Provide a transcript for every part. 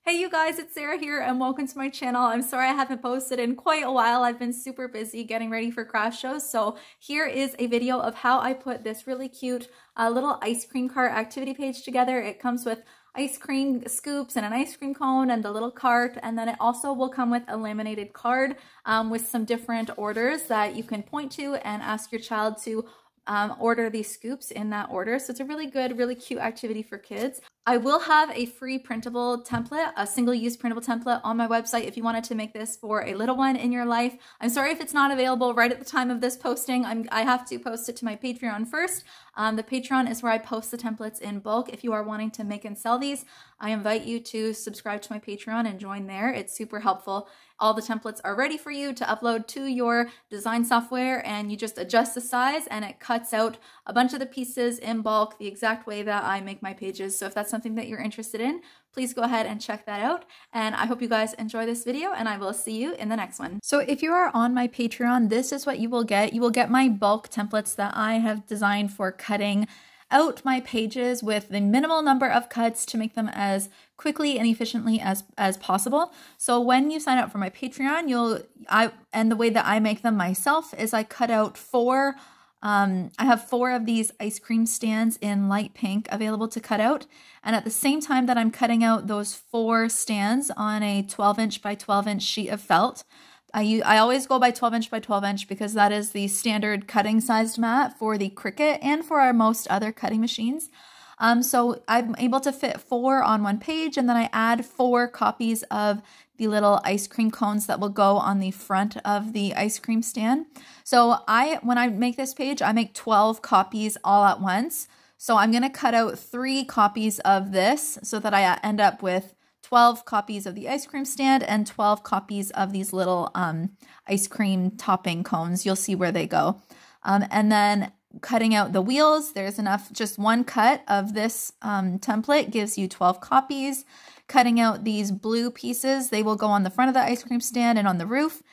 Hey you guys, it's Sarah here and welcome to my channel. I'm sorry I haven't posted in quite a while. I've been super busy getting ready for craft shows. So here is a video of how I put this really cute little ice cream cart activity page together. It comes with ice cream scoops and an ice cream cone and the little cart, and then it also will come with a laminated card with some different orders that you can point to and ask your child to order these scoops in that order. So it's a really good, really cute activity for kids. I will have a free printable template, a single-use printable template on my website if you wanted to make this for a little one in your life. I'm sorry if it's not available right at the time of this posting. I have to post it to my Patreon first. The Patreon is where I post the templates in bulk. If you are wanting to make and sell these, I invite you to subscribe to my Patreon and join there. It's super helpful. All the templates are ready for you to upload to your design software, and you just adjust the size and it cuts out a bunch of the pieces in bulk the exact way that I make my pages. So if that's something that you're interested in, please go ahead and check that out. And I hope you guys enjoy this video, and I will see you in the next one. So if you are on my Patreon, this is what you will get. You will get my bulk templates that I have designed for cutting out my pages with the minimal number of cuts to make them as quickly and efficiently as possible. So when you sign up for my Patreon, and the way that I make them myself is I cut out I have 4 of these ice cream stands in light pink available to cut out. And at the same time that I'm cutting out those 4 stands on a 12-inch by 12-inch sheet of felt, I always go by 12-inch by 12-inch because that is the standard cutting sized mat for the Cricut and for our most other cutting machines. So I'm able to fit 4 on one page, and then I add 4 copies of the little ice cream cones that will go on the front of the ice cream stand. So when I make this page, I make 12 copies all at once. So I'm going to cut out 3 copies of this so that I end up with 12 copies of the ice cream stand and 12 copies of these little ice cream topping cones. You'll see where they go. And then cutting out the wheels, there's enough, just 1 cut of this template gives you 12 copies. Cutting out these blue pieces, they will go on the front of the ice cream stand and on the roof.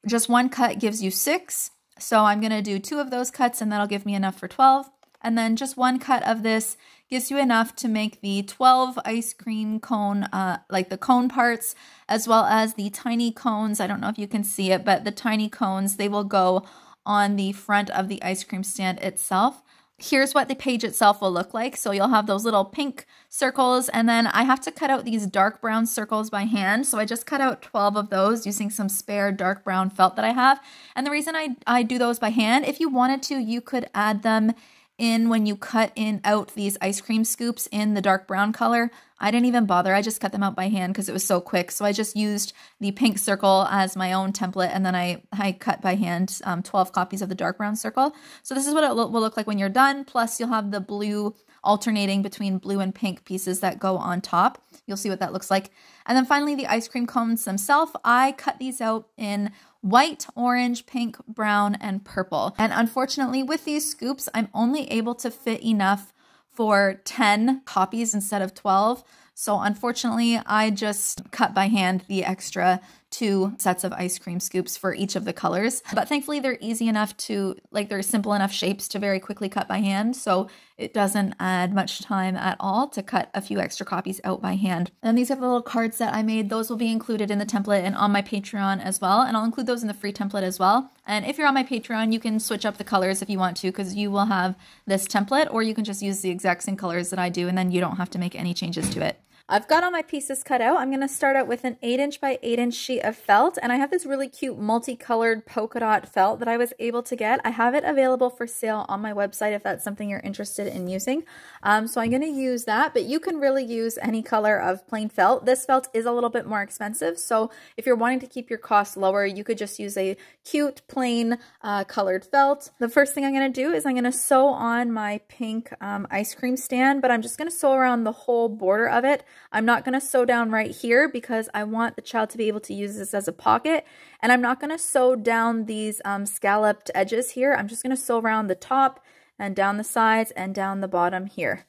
Just 1 cut gives you 6. So I'm going to do 2 of those cuts, and that'll give me enough for 12. And then just 1 cut of this gives you enough to make the 12 ice cream cone, like the cone parts, as well as the tiny cones. I don't know if you can see it, but the tiny cones, they will go on the front of the ice cream stand itself. Here's what the page itself will look like. So you'll have those little pink circles, and then I have to cut out these dark brown circles by hand. So I just cut out 12 of those using some spare dark brown felt that I have. And the reason I do those by hand, if you wanted to, you could add them in when you cut out these ice cream scoops in the dark brown color. I didn't even bother. I just cut them out by hand because it was so quick. So I just used the pink circle as my own template, and then I cut by hand 12 copies of the dark brown circle. So this is what it will look like when you're done. Plus you'll have the blue alternating between blue and pink pieces that go on top. You'll see what that looks like. And then finally, the ice cream cones themselves, I cut these out in white, orange, pink, brown, and purple. And unfortunately, with these scoops, I'm only able to fit enough for 10 copies instead of 12. So unfortunately, I just cut by hand the extra 2 sets of ice cream scoops for each of the colors. But thankfully, they're easy enough to, they're simple enough shapes to very quickly cut by hand. So it doesn't add much time at all to cut a few extra copies out by hand. And these are the little cards that I made. Those will be included in the template and on my Patreon as well. And I'll include those in the free template as well. And if you're on my Patreon, you can switch up the colors if you want to, because you will have this template, or you can just use the exact same colors that I do, and then you don't have to make any changes to it. I've got all my pieces cut out. I'm going to start out with an 8-inch by 8-inch sheet of felt, and I have this really cute multicolored polka dot felt that I was able to get. I have it available for sale on my website if that's something you're interested in using. So I'm going to use that, but you can really use any color of plain felt. This felt is a little bit more expensive, so if you're wanting to keep your costs lower, you could just use a cute plain colored felt. The first thing I'm going to do is I'm going to sew on my pink ice cream stand, but I'm just going to sew around the whole border of it. I'm not going to sew down right here because I want the child to be able to use this as a pocket. And I'm not going to sew down these scalloped edges here. I'm just going to sew around the top and down the sides and down the bottom here.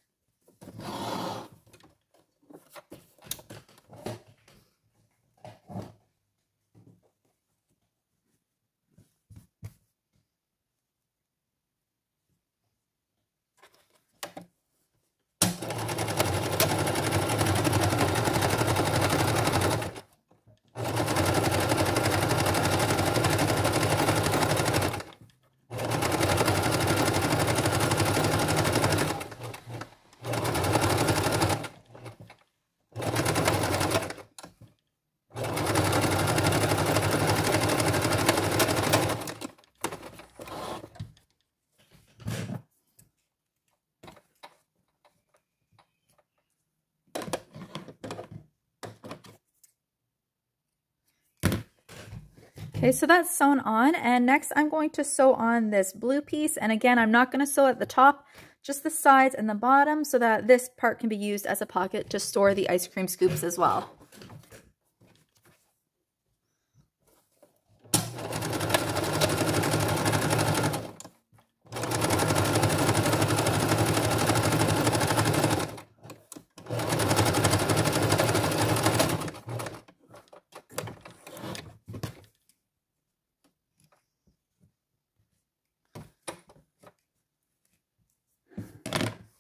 Okay, so that's sewn on, and next I'm going to sew on this blue piece. And again, I'm not going to sew at the top, just the sides and the bottom, so that this part can be used as a pocket to store the ice cream scoops as well.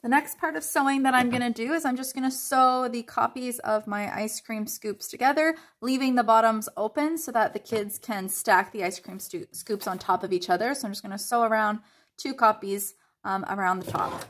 The next part of sewing that I'm going to do is I'm just going to sew the copies of my ice cream scoops together, leaving the bottoms open so that the kids can stack the ice cream scoops on top of each other. So I'm just going to sew around 2 copies around the top.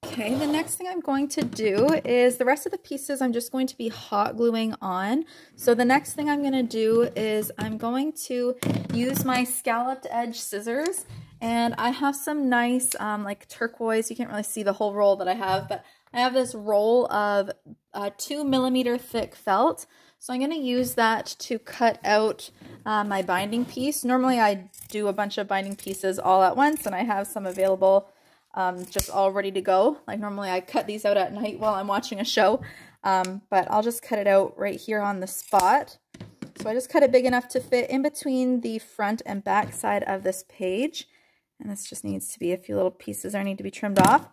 Okay, the next thing I'm going to do is the rest of the pieces I'm just going to be hot gluing on. So the next thing I'm going to do is I'm going to use my scalloped edge scissors, and I have some nice like turquoise. You can't really see the whole roll that I have, but I have this roll of 2mm thick felt. So I'm going to use that to cut out my binding piece. Normally I do a bunch of binding pieces all at once, and I have some available just all ready to go. Like normally I cut these out at night while I'm watching a show, but I'll just cut it out right here on the spot. So I just cut it big enough to fit in between the front and back side of this page. And this just needs to be a few little pieces that need to be trimmed off.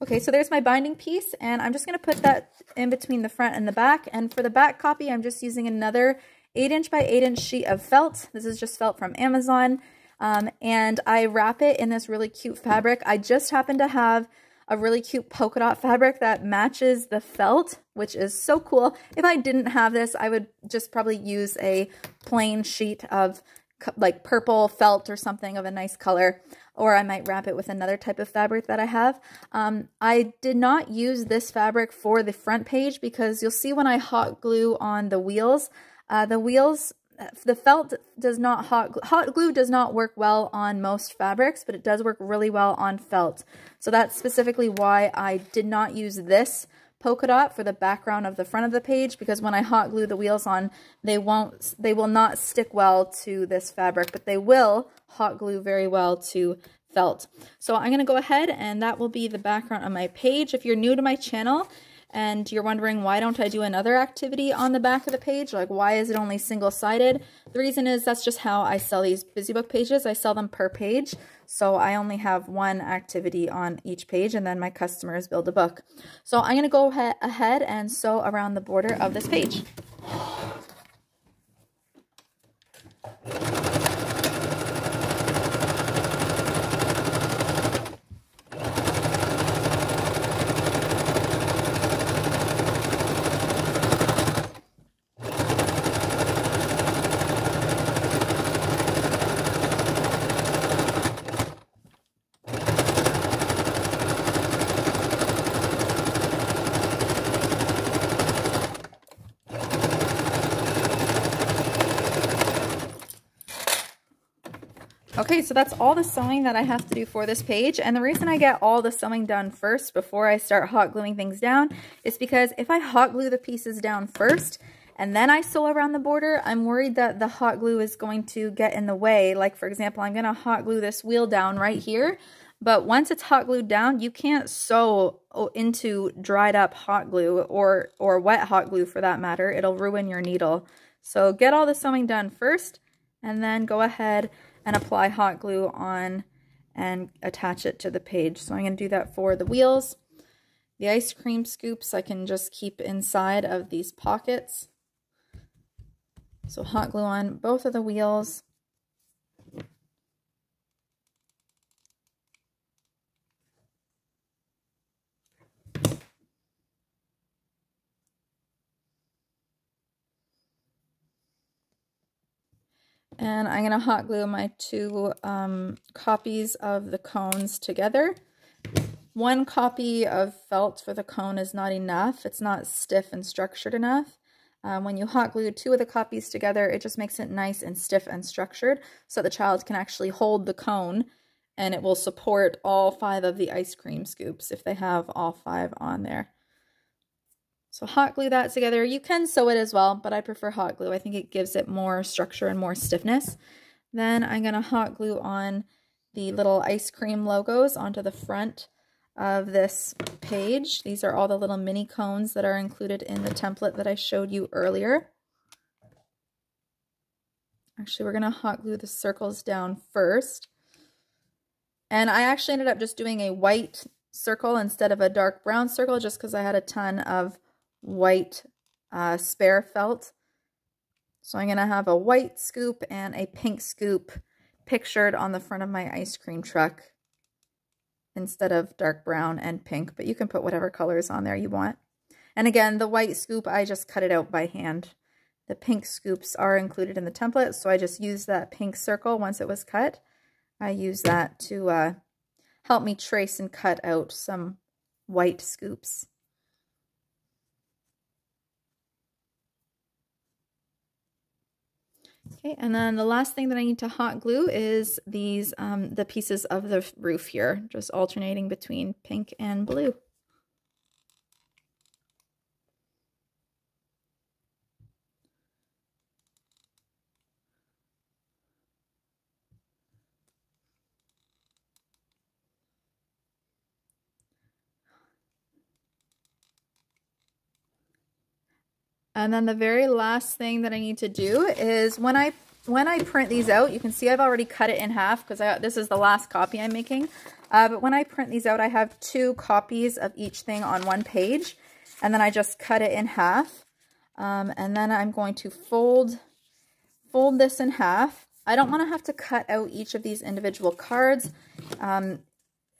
Okay, so there's my binding piece, and I'm just going to put that in between the front and the back. And for the back copy, I'm just using another 8" by 8" sheet of felt. This is just felt from Amazon. And I wrap it in this really cute fabric. I just happen to have a really cute polka dot fabric that matches the felt, which is so cool. If I didn't have this, I would just probably use a plain sheet of like purple felt or something of a nice color, or I might wrap it with another type of fabric that I have. I did not use this fabric for the front page because you'll see when I hot glue on the wheels, the felt does not hot glue does not work well on most fabrics, but it does work really well on felt. So that's specifically why I did not use this polka dot for the background of the front of the page, because when I hot glue the wheels on, they will not stick well to this fabric, but they will hot glue very well to felt. So I'm going to go ahead, and that will be the background of my page. If you're new to my channel and you're wondering why don't I do another activity on the back of the page, like why is it only single-sided, the reason is that's just how I sell these Busy Book pages. I sell them per page, so I only have one activity on each page, and then my customers build a book. So I'm going to go ahead and sew around the border of this page. Okay, so that's all the sewing that I have to do for this page. And the reason I get all the sewing done first before I start hot gluing things down is because if I hot glue the pieces down first and then I sew around the border, I'm worried that the hot glue is going to get in the way. Like, for example, I'm going to hot glue this wheel down right here. But once it's hot glued down, you can't sew into dried up hot glue or wet hot glue for that matter. It'll ruin your needle. So get all the sewing done first and then go ahead and apply hot glue on and attach it to the page. So I'm going to do that for the wheels. The ice cream scoops I can just keep inside of these pockets. So hot glue on both of the wheels. And I'm going to hot glue my two copies of the cones together. One copy of felt for the cone is not enough. It's not stiff and structured enough. When you hot glue two of the copies together, it just makes it nice and stiff and structured so the child can actually hold the cone and it will support all 5 of the ice cream scoops if they have all 5 on there. So hot glue that together. You can sew it as well, but I prefer hot glue. I think it gives it more structure and more stiffness. Then I'm going to hot glue on the little ice cream logos onto the front of this page. These are all the little mini cones that are included in the template that I showed you earlier. Actually, we're going to hot glue the circles down first. And I actually ended up just doing a white circle instead of a dark brown circle just because I had a ton of white spare felt. So I'm going to have a white scoop and a pink scoop pictured on the front of my ice cream truck instead of dark brown and pink, but you can put whatever colors on there you want. And again, the white scoop, I just cut it out by hand. The pink scoops are included in the template, so I just used that pink circle once it was cut. I used that to help me trace and cut out some white scoops. Okay, and then the last thing that I need to hot glue is these, the pieces of the roof here, just alternating between pink and blue. And then the very last thing that I need to do is when I print these out, you can see I've already cut it in half because this is the last copy I'm making. But when I print these out, I have 2 copies of each thing on one page. And then I just cut it in half. And then I'm going to fold this in half. I don't want to have to cut out each of these individual cards. I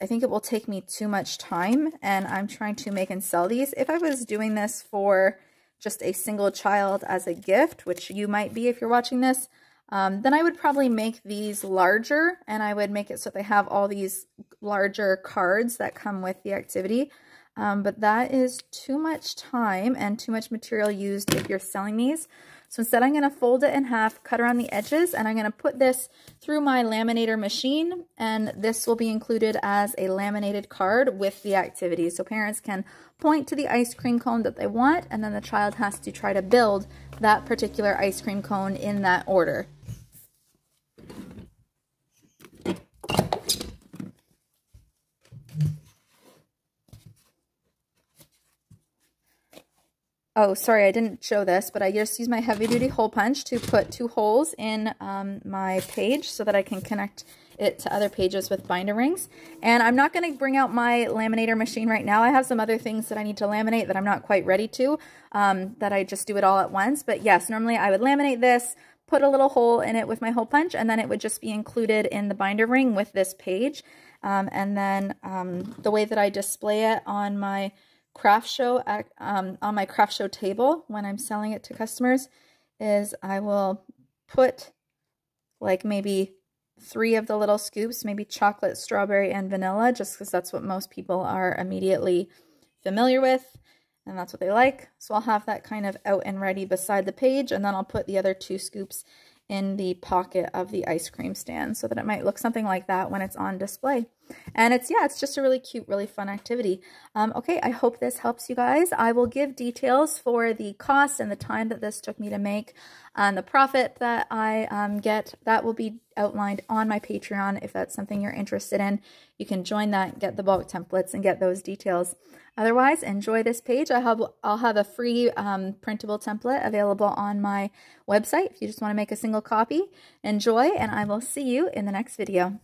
think it will take me too much time, and I'm trying to make and sell these. If I was doing this for just a single child as a gift, which you might be if you're watching this, then I would probably make these larger, and I would make it so they have all these larger cards that come with the activity. But that is too much time and too much material used if you're selling these. So instead I'm going to fold it in half, cut around the edges, and I'm going to put this through my laminator machine, and this will be included as a laminated card with the activity. So parents can point to the ice cream cone that they want, and then the child has to try to build that particular ice cream cone in that order. Oh, sorry, I didn't show this, but I just used my heavy duty hole punch to put 2 holes in my page so that I can connect it to other pages with binder rings. And I'm not going to bring out my laminator machine right now. I have some other things that I need to laminate that I'm not quite ready to, that I just do it all at once. But yes, normally I would laminate this, put a little hole in it with my hole punch, and then it would just be included in the binder ring with this page. And then the way that I display it on my craft show on my craft show table when I'm selling it to customers is I will put like maybe 3 of the little scoops, maybe chocolate, strawberry, and vanilla, just because that's what most people are immediately familiar with and that's what they like. So I'll have that kind of out and ready beside the page, and then I'll put the other 2 scoops in the pocket of the ice cream stand so that it might look something like that when it's on display. And it's just a really cute, really fun activity. Okay, I hope this helps you guys. I will give details for the cost and the time that this took me to make and the profit that I get. That will be outlined on my Patreon. If that's something you're interested in, you can join that, get the bulk templates, and get those details. Otherwise, enjoy this page. I'll have a free printable template available on my website if you just want to make a single copy. Enjoy, and I will see you in the next video.